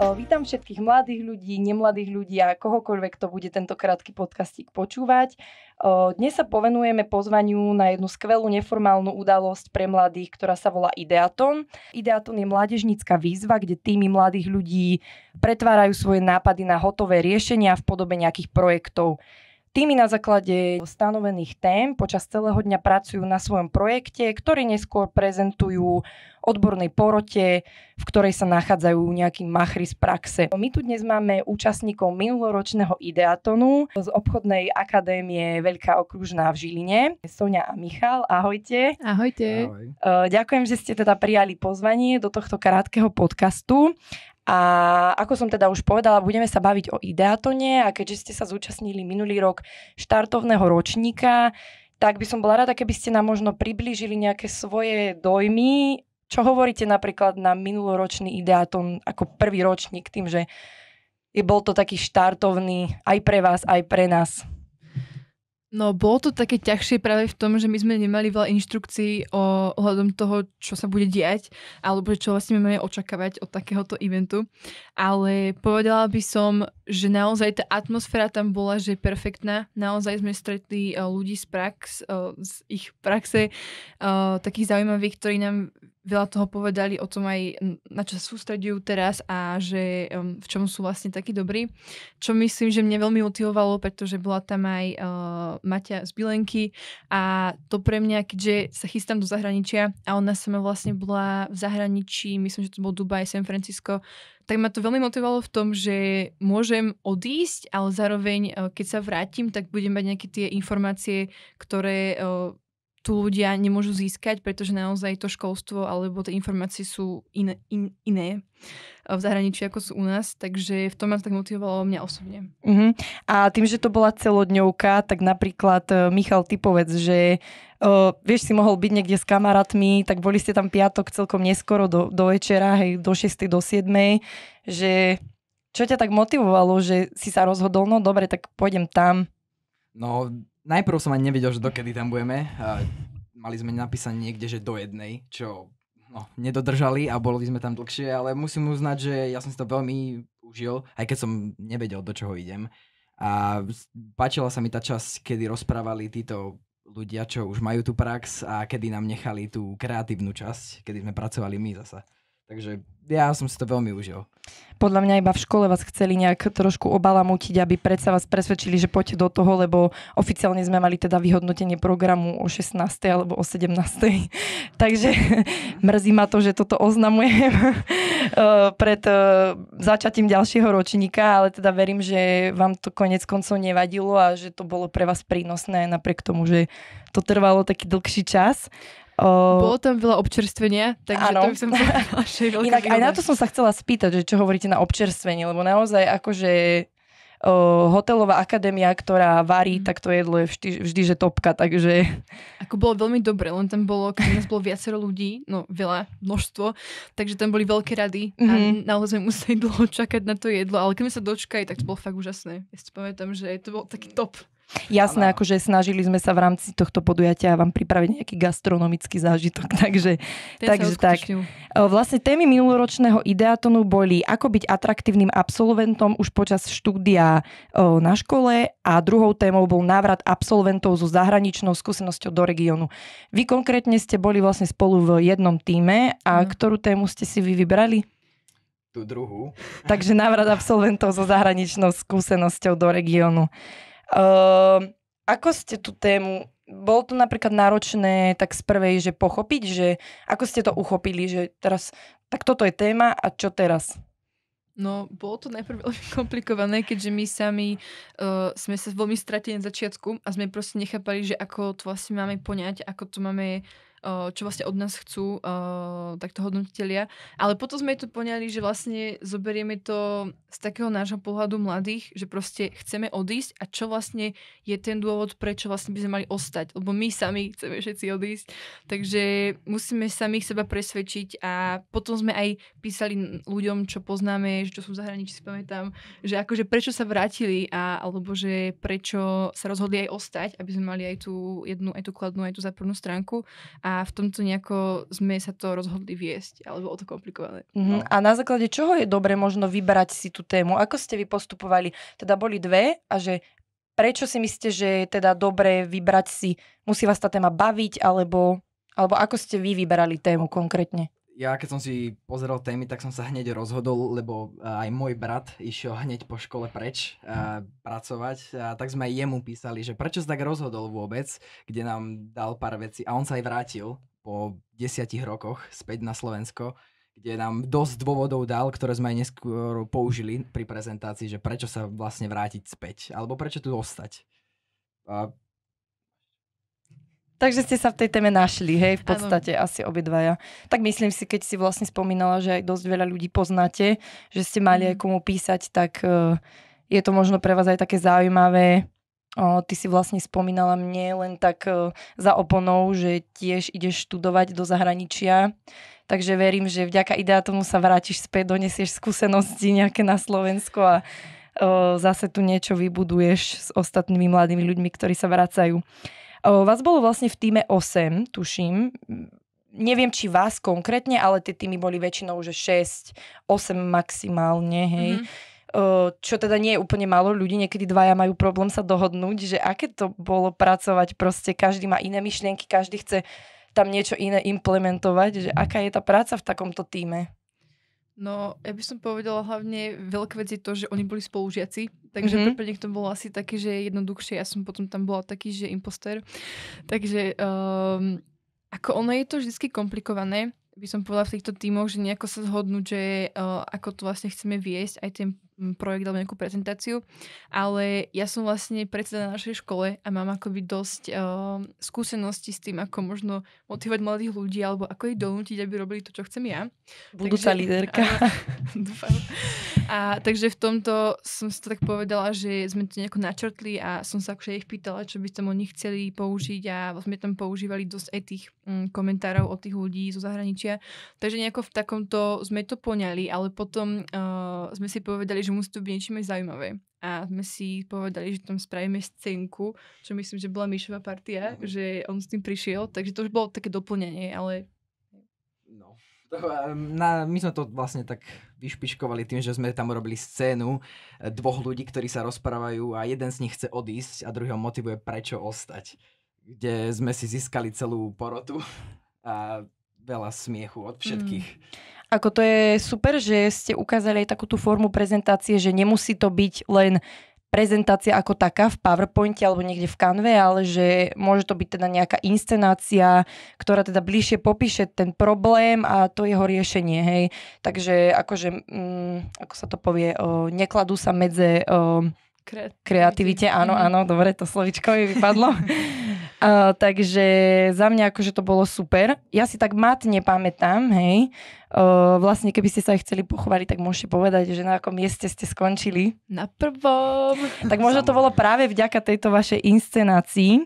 Vítam všetkých mladých ľudí, nemladých ľudí a kohokoľvek, kto bude tento krátky podcastík počúvať. Dnes sa povenujeme pozvaniu na jednu skvelú neformálnu udalosť pre mladých, ktorá sa volá Ideaton. Ideaton je mládežnícka výzva, kde týmy mladých ľudí pretvárajú svoje nápady na hotové riešenia v podobe nejakých projektov. Týmy na základe stanovených tém počas celého dňa pracujú na svojom projekte, ktorý neskôr prezentujú odbornej porote, v ktorej sa nachádzajú nejakí machry z praxe. My tu dnes máme účastníkov minuloročného Ideatonu z obchodnej akadémie Veľká okružná v Žiline. Soňa a Michal, ahojte. Ahojte. Ahoj. Ďakujem, že ste teda prijali pozvanie do tohto krátkeho podcastu. A ako som teda už povedala, budeme sa baviť o Ideatone a keďže ste sa zúčastnili minulý rok štartovného ročníka, tak by som bola rada, keby ste nám možno priblížili nejaké svoje dojmy. Čo hovoríte napríklad na minuloročný Ideaton ako prvý ročník, tým, že bol to taký štartovný aj pre vás, aj pre nás? No, bolo to také ťažšie práve v tom, že my sme nemali veľa inštrukcií ohľadom toho, čo sa bude diať, alebo čo vlastne máme očakávať od takéhoto eventu. Ale povedala by som, že naozaj tá atmosféra tam bola, že perfektná. Naozaj sme stretli ľudí z ich praxe, takých zaujímavých, ktorí nám veľa toho povedali o tom aj, na čo sa sústredujú teraz a že v čom sú vlastne takí dobrí. Čo myslím, že mňa veľmi motivovalo, pretože bola tam aj Maťa z Bilenky a to pre mňa, keďže sa chystám do zahraničia a ona sama vlastne bola v zahraničí, myslím, že to bol Dubaj, San Francisco, tak ma to veľmi motivovalo v tom, že môžem odísť, ale zároveň, keď sa vrátim, tak budem mať nejaké tie informácie, ktoré tu ľudia nemôžu získať, pretože naozaj to školstvo alebo tie informácie sú iné v zahraničí, ako sú u nás, takže v tom ma tak motivovalo mňa osobne. Uh-huh. A tým, že to bola celodňovka, tak napríklad Michal, ty povedz, že vieš, si mohol byť niekde s kamarátmi, tak boli ste tam piatok celkom neskoro do večera, hej, do 6, do 7, že čo ťa tak motivovalo, že si sa rozhodol, no dobre, tak pôjdem tam? No, najprv som ani nevedel, že dokedy tam budeme. Mali sme napísané niekde, že do 1, čo nedodržali a boli sme tam dlhšie, ale musím uznať, že ja som si to veľmi užil, aj keď som nevedel, do čoho idem. A páčila sa mi tá časť, kedy rozprávali títo ľudia, čo už majú tú prax a kedy nám nechali tú kreatívnu časť, kedy sme pracovali my zasa. Takže ja som si to veľmi užil. Podľa mňa iba v škole vás chceli nejak trošku obalamutiť, aby predsa vás presvedčili, že poďte do toho, lebo oficiálne sme mali teda vyhodnotenie programu o 16. alebo o 17. Takže mrzí ma to, že toto oznamujem pred začatím ďalšieho ročníka, ale teda verím, že vám to konec koncov nevadilo a že to bolo pre vás prínosné napriek tomu, že to trvalo taký dlhší čas. Bolo tam veľa občerstvenia, takže áno. To by som povedala, že je veľká Inak aj výhoda. na to som sa chcela spýtať, že čo hovoríte na občerstvenie, lebo naozaj akože hotelová akadémia, ktorá varí, tak to jedlo je vždy že topka, takže... Ako bolo veľmi dobre, len tam bolo, keď nás bolo viacero ľudí, no veľa, množstvo, takže tam boli veľké rady a naozaj sme museli dlho čakať na to jedlo, ale keď sme sa dočkali, tak to bolo fakt úžasné. Ja si pamätám, že to bol taký top. Jasné, akože snažili sme sa v rámci tohto podujatia vám pripraviť nejaký gastronomický zážitok, takže tak. Vlastne témy minuloročného Ideatonu boli ako byť atraktívnym absolventom už počas štúdia na škole a druhou témou bol návrat absolventov so zahraničnou skúsenosťou do regiónu. Vy konkrétne ste boli vlastne spolu v jednom tíme a ktorú tému ste si vy vybrali? Tú druhú. Takže návrat absolventov so zahraničnou skúsenosťou do regiónu. Ako ste tú tému, bolo to napríklad náročné tak z prvej, že pochopiť, že ako ste to uchopili, že teraz, tak toto je téma a čo teraz? No, bolo to najprv veľmi komplikované, keďže my sami sme sa veľmi stratili na začiatku a sme proste nechápali, že ako to vlastne máme poňať, ako to máme čo vlastne od nás chcú takto hodnotitelia. Ale potom sme to poňali, že vlastne zoberieme to z takého nášho pohľadu mladých, že proste chceme odísť a čo vlastne je ten dôvod, prečo vlastne by sme mali ostať. Lebo my sami chceme všetci odísť. Takže musíme samých seba presvedčiť a potom sme aj písali ľuďom, čo poznáme, že čo sú v zahraničí, si pamätám, že akože prečo sa vrátili alebo že prečo sa rozhodli aj ostať, aby sme mali aj tú jednu, aj tú kladnú, aj tú zápornú stránku. A a v tomto nejako sme sa to rozhodli viesť, alebo o to komplikované. No. A na základe čoho je dobre možno vybrať si tú tému? Ako ste vy postupovali? Teda boli dve a že prečo si myslíte, že je teda dobre vybrať si, musí vás tá téma baviť, alebo ako ste vy vyberali tému konkrétne? Ja keď som si pozeral témy, tak som sa hneď rozhodol, lebo aj môj brat išiel hneď po škole preč pracovať. A tak sme aj jemu písali, že prečo sa tak rozhodol vôbec, kde nám dal pár vecí. A on sa aj vrátil po 10 rokoch späť na Slovensko, kde nám dosť dôvodov dal, ktoré sme aj neskôr použili pri prezentácii, že prečo sa vlastne vrátiť späť, alebo prečo tu ostať. Takže ste sa v tej téme našli, hej, v podstate asi obidvaja. Tak myslím si, keď si vlastne spomínala, že aj dosť veľa ľudí poznáte, že ste mali aj komu písať, tak je to možno pre vás aj také zaujímavé. Ty si vlastne spomínala mne len tak za oponou, že tiež ideš študovať do zahraničia. Takže verím, že vďaka Ideatomu sa vrátiš späť, donesieš skúsenosti nejaké na Slovensko a zase tu niečo vybuduješ s ostatnými mladými ľuďmi, ktorí sa vracajú. Vás bolo vlastne v tíme 8, tuším. Neviem, či vás konkrétne, ale tie týmy boli väčšinou že 6, 8 maximálne, hej. Čo teda nie je úplne málo ľudí, niekedy dvaja majú problém sa dohodnúť, že aké to bolo pracovať, proste každý má iné myšlienky, každý chce tam niečo iné implementovať, že aká je tá práca v takomto tíme? No, ja by som povedala hlavne veľká vec je to, že oni boli spolužiaci, takže pre nich to bolo asi také, že jednoduchšie. Ja som potom tam bola taký, že imposter. Takže ako ono je to vždy komplikované, by som povedala v týchto tímoch, že nejako sa zhodnúť, že ako to vlastne chceme viesť, aj ten projekt alebo nejakú prezentáciu. Ale ja som vlastne predseda na našej škole a mám akoby dosť skúseností s tým, ako možno motivovať mladých ľudí alebo ako ich donútiť, aby robili to, čo chcem ja. Budúca líderka. Dúfam. Takže v tomto som si to tak povedala, že sme to nejako načrtli a som sa akože ich pýtala, čo by tam oni chceli použiť a sme tam používali dosť aj tých komentárov od tých ľudí zo zahraničia. Takže nejako v takomto sme to poňali, ale potom sme si povedali, že musí to byť niečím aj zaujímavé. A sme si povedali, že tam spravíme scénku, čo myslím, že bola Míšová partia, že on s tým prišiel, takže to už bolo také doplňanie, ale... No. My sme to vlastne tak vyšpičkovali tým, že sme tam robili scénu dvoch ľudí, ktorí sa rozprávajú a jeden z nich chce odísť a druhý ho motivuje, prečo ostať. Kde sme si získali celú porotu a veľa smiechu od všetkých. Ako to je super, že ste ukázali aj takú tú formu prezentácie, že nemusí to byť len prezentácia ako taká v PowerPointe alebo niekde v Canve, ale že môže to byť teda nejaká inscenácia, ktorá teda bližšie popíše ten problém a to jeho riešenie, hej. Takže akože, ako sa to povie, nekladú sa medze kreativite, áno, dobre, to slovičko mi vypadlo. Takže za mňa akože to bolo super. Ja si tak matne pamätám, hej. Vlastne keby ste sa aj chceli pochváliť, tak môžete povedať, že na akom mieste ste skončili. Na prvom. Tak možno to bolo práve vďaka tejto vašej inscenácii.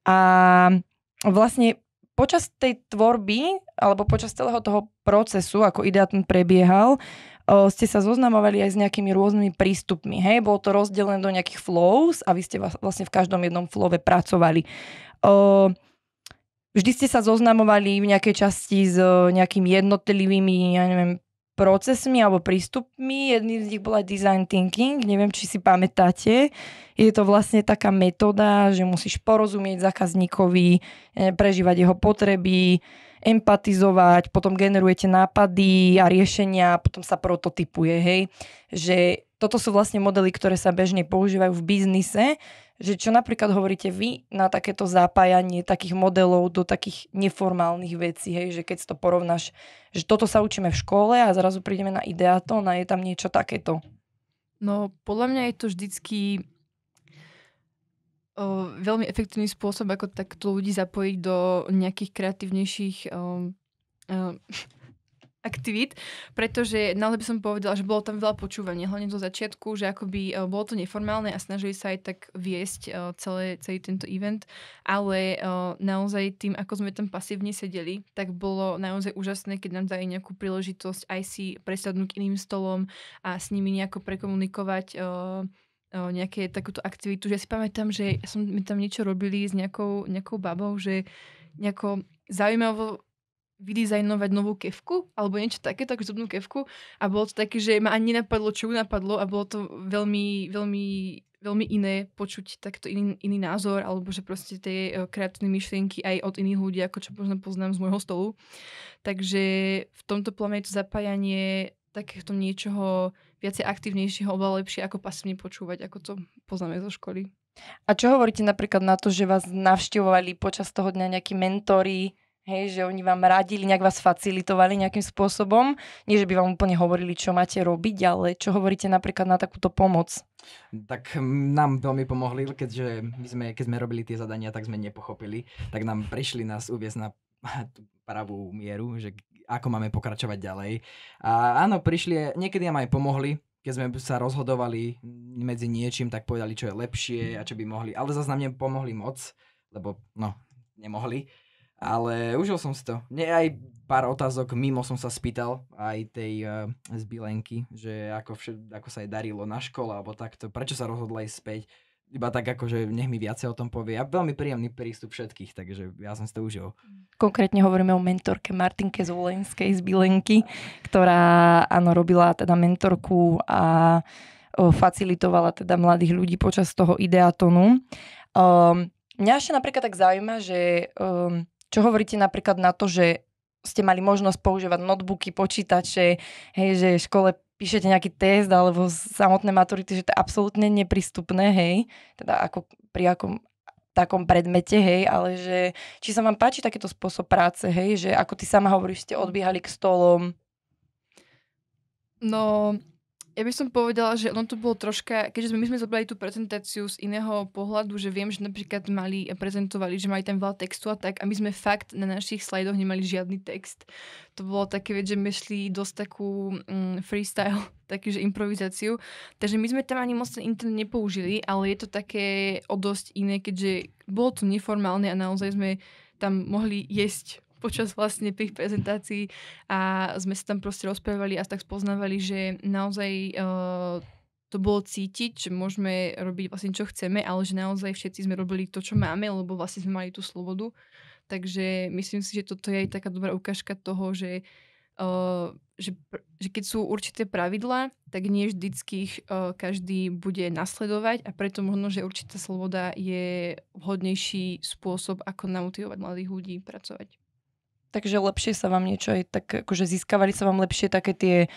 A vlastne počas tej tvorby, alebo počas celého toho procesu, ako Ideaton prebiehal, ste sa zoznamovali aj s nejakými rôznymi prístupmi. Hej? Bolo to rozdelené do nejakých flows a vy ste vlastne v každom jednom flowe pracovali. Vždy ste sa zoznamovali v nejakej časti s nejakými jednotlivými, ja neviem, procesmi alebo prístupmi. Jedným z nich bol aj design thinking. Neviem, či si pamätáte. Je to vlastne taká metóda, že musíš porozumieť zákazníkovi, prežívať jeho potreby, empatizovať, potom generujete nápady a riešenia, potom sa prototypuje, hej. Že toto sú vlastne modely, ktoré sa bežne používajú v biznise, že čo napríklad hovoríte vy na takéto zapájanie takých modelov do takých neformálnych vecí, hej, že keď si to porovnáš, že toto sa učíme v škole a zrazu prídeme na Ideaton a je tam niečo takéto. No, podľa mňa je to vždycky veľmi efektívny spôsob, ako takto ľudí zapojiť do nejakých kreatívnejších aktivít, pretože naozaj by som povedala, že bolo tam veľa počúvania, hlavne do začiatku, že akoby bolo to neformálne a snažili sa aj tak viesť celý tento event, ale naozaj tým, ako sme tam pasívne sedeli, tak bolo naozaj úžasné, keď nám dali nejakú príležitosť aj si presadnúť k iným stolom a s nimi nejako prekomunikovať nejaké takúto aktivitu, že ja si pamätám, že my tam niečo robili s nejakou babou, že nejako zaujímavo vydizajnovať novú kefku, alebo niečo takéto, ako zubnú kefku. A bolo to také, že ma ani nenapadlo, čo ju napadlo a bolo to veľmi, veľmi, veľmi iné počuť takto iný názor, alebo že proste tie kreatívne myšlienky aj od iných ľudí, ako čo možno poznám z môjho stolu. Takže v tomto plame je to zapájanie takéto niečoho viacej aktívnejšieho, oveľa lepšie ako pasívne počúvať, ako to poznáme zo školy. A čo hovoríte napríklad na to, že vás navštevovali počas toho dňa nejakí mentori, hej, že oni vám radili, nejak vás facilitovali nejakým spôsobom? Nie, že by vám úplne hovorili, čo máte robiť, ale čo hovoríte napríklad na takúto pomoc? Tak nám veľmi pomohli, keďže keď sme robili tie zadania, tak sme nepochopili. Tak nám prišli nás uviesť na tú pravú mieru, že ako máme pokračovať ďalej. A áno, niekedy nám aj pomohli, keď sme sa rozhodovali medzi niečím, tak povedali, čo je lepšie a čo by mohli. Ale zase nám nepomohli moc, lebo nemohli. Ale užil som si to. Aj pár otázok mimo som sa spýtal aj tej z Bilenky, že ako sa jej darilo na škole, alebo takto, prečo sa rozhodla ísť späť. Iba tak akože nech mi viacej o tom povie. A veľmi príjemný prístup všetkých, takže ja som si to užil. Konkrétne hovoríme o mentorke Martinke Zvolenskej z Bilenky, ktorá robila teda mentorku a facilitovala teda mladých ľudí počas toho ideatonu. Mňa ešte napríklad tak zaujíma, že čo hovoríte napríklad na to, že ste mali možnosť používať notebooky, počítače, hej, že v škole píšete nejaký test alebo samotné maturity, že to je absolútne neprístupné, hej, teda ako pri takom predmete, hej, ale že či sa vám páči takýto spôsob práce, hej, že ako ty sama hovoríš, ste odbiehali k stolom. No, ja by som povedala, že ono to bolo troška, keďže my sme zobrali tú prezentáciu z iného pohľadu, že viem, že napríklad prezentovali, že mali tam veľa textu a tak, a my sme fakt na našich slajdoch nemali žiadny text. To bolo také, že my šli dosť takú freestyle, taký, že improvizáciu. Takže my sme tam ani moc ten internet nepoužili, ale je to také o dosť iné, keďže bolo to neformálne a naozaj sme tam mohli jesť počas vlastne tých prezentácií a sme sa tam proste rozprávali a tak spoznávali, že naozaj to bolo cítiť, že môžeme robiť vlastne čo chceme, ale že naozaj všetci sme robili to, čo máme, lebo vlastne sme mali tú slobodu. Takže myslím si, že toto je aj taká dobrá ukážka toho, že keď sú určité pravidlá, tak nie vždycky každý bude nasledovať a preto možno, že určitá sloboda je vhodnejší spôsob, ako namotivovať mladých ľudí pracovať. Takže lepšie sa vám niečo aj tak, akože získavali sa vám lepšie také tie,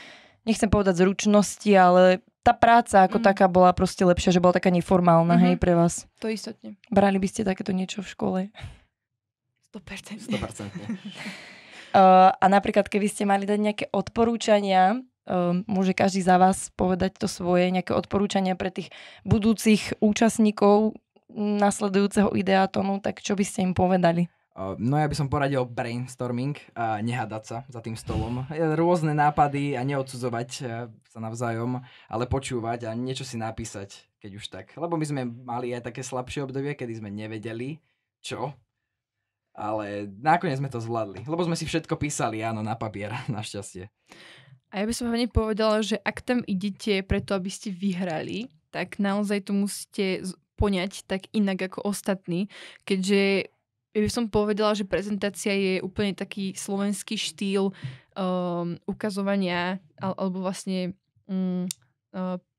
nechcem povedať zručnosti, ale tá práca ako taká bola proste lepšia, že bola taká neformálna, hej, pre vás. To istotne. Brali by ste takéto niečo v škole? 100%. A napríklad, keby ste mali dať nejaké odporúčania, môže každý za vás povedať to svoje, nejaké odporúčania pre tých budúcich účastníkov nasledujúceho ideatonu, tak čo by ste im povedali? No ja by som poradil brainstorming a nehádať sa za tým stolom. Rôzne nápady a neodsudzovať sa navzájom, ale počúvať a niečo si napísať, keď už tak. Lebo my sme mali aj také slabšie obdobie, kedy sme nevedeli, čo. Ale nakoniec sme to zvládli. Lebo sme si všetko písali, áno, na papier, našťastie. A ja by som hlavne povedala, že ak tam idete preto, aby ste vyhrali, tak naozaj to musíte poňať tak inak ako ostatní, keďže ja by som povedala, že prezentácia je úplne taký slovenský štýl ukazovania alebo vlastne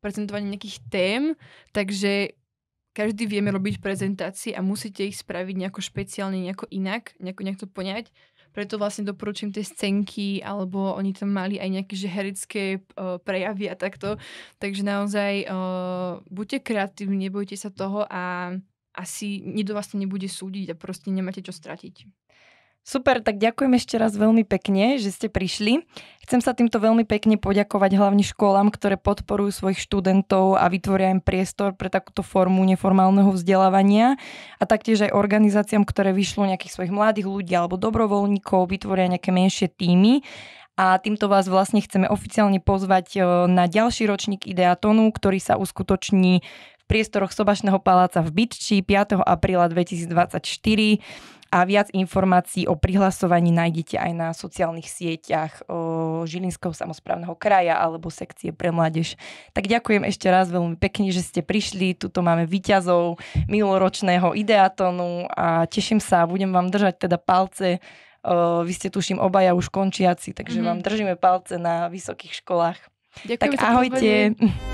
prezentovania nejakých tém, takže každý vieme robiť prezentácie a musíte ich spraviť nejako špeciálne, nejako inak, nejak to poňať. Preto vlastne doporučím tie scénky, alebo oni tam mali aj nejaké herecké prejavy a takto. Takže naozaj buďte kreatívni, nebojte sa toho a asi nikto vás nebude súdiť a proste nemáte čo stratiť. Super, tak ďakujem ešte raz veľmi pekne, že ste prišli. Chcem sa týmto veľmi pekne poďakovať hlavne školám, ktoré podporujú svojich študentov a vytvoria im priestor pre takúto formu neformálneho vzdelávania a taktiež aj organizáciám, ktoré vyšľú nejakých svojich mladých ľudí alebo dobrovoľníkov, vytvoria nejaké menšie tímy. A týmto vás vlastne chceme oficiálne pozvať na ďalší ročník Ideatonu, ktorý sa uskutoční v priestoroch Sobašného paláca v Bytči 5. apríla 2024. a viac informácií o prihlasovaní nájdete aj na sociálnych sieťach Žilinského samosprávneho kraja alebo sekcie pre mládež. Tak ďakujem ešte raz veľmi pekne, že ste prišli. Tuto máme víťazov minuloročného Ideatonu a teším sa a budem vám držať teda palce. Vy ste tuším obaja už končiaci, takže vám držíme palce na vysokých školách. Ďakujem tak ahojte.